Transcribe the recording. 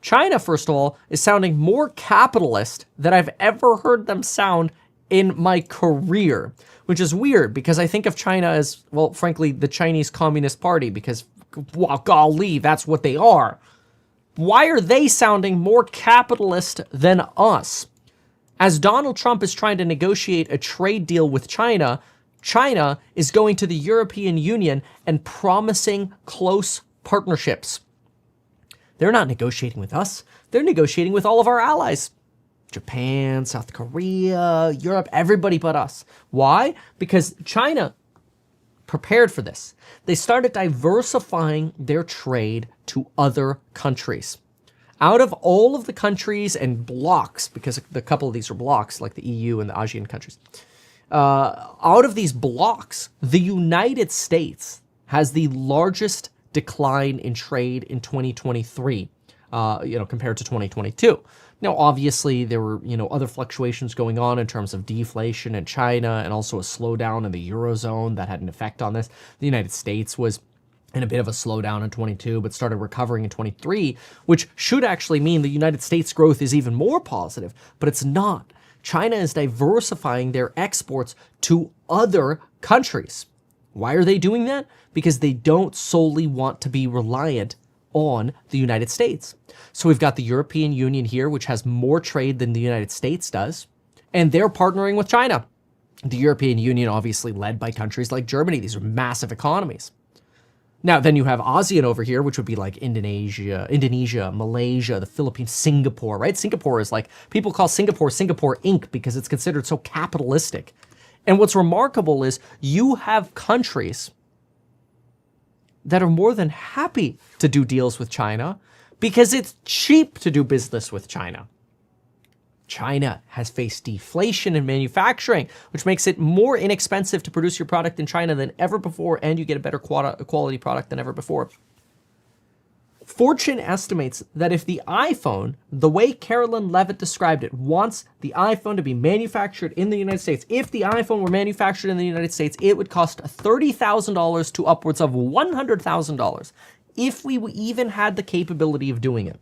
China, first of all, is sounding more capitalist than I've ever heard them sound in my career, which is weird because I think of China as, well, frankly, the Chinese Communist Party because, well, golly, that's what they are. Why are they sounding more capitalist than us? As Donald Trump is trying to negotiate a trade deal with China, China is going to the European Union and promising close partnerships. They're not negotiating with us. They're negotiating with all of our allies. Japan, South Korea, Europe, everybody but us. Why? Because China prepared for this. They started diversifying their trade to other countries. Out of all of the countries and blocks, because a couple of these are blocks, like the EU and the ASEAN countries, out of these blocks, the United States has the largest decline in trade in 2023, compared to 2022. Now, obviously, there were, other fluctuations going on in terms of deflation in China and also a slowdown in the Eurozone that had an effect on this. The United States was in a bit of a slowdown in 22, but started recovering in 23, which should actually mean the United States growth is even more positive, but it's not. China is diversifying their exports to other countries. Why are they doing that? Because they don't solely want to be reliant on the United States. So we've got the European Union here, which has more trade than the United States does, and they're partnering with China. The European Union, obviously led by countries like Germany. These are massive economies. Now, then you have ASEAN over here, which would be like Indonesia, Malaysia, the Philippines, Singapore, right? Singapore is like, people call Singapore Inc. because it's considered so capitalistic. And what's remarkable is you have countries that are more than happy to do deals with China because it's cheap to do business with China. China has faced deflation in manufacturing, which makes it more inexpensive to produce your product in China than ever before, and you get a better quality product than ever before. Fortune estimates that if the iPhone, the way Carolyn Levitt described it, wants the iPhone to be manufactured in the United States, if the iPhone were manufactured in the United States, it would cost $30,000 to upwards of $100,000 if we even had the capability of doing it.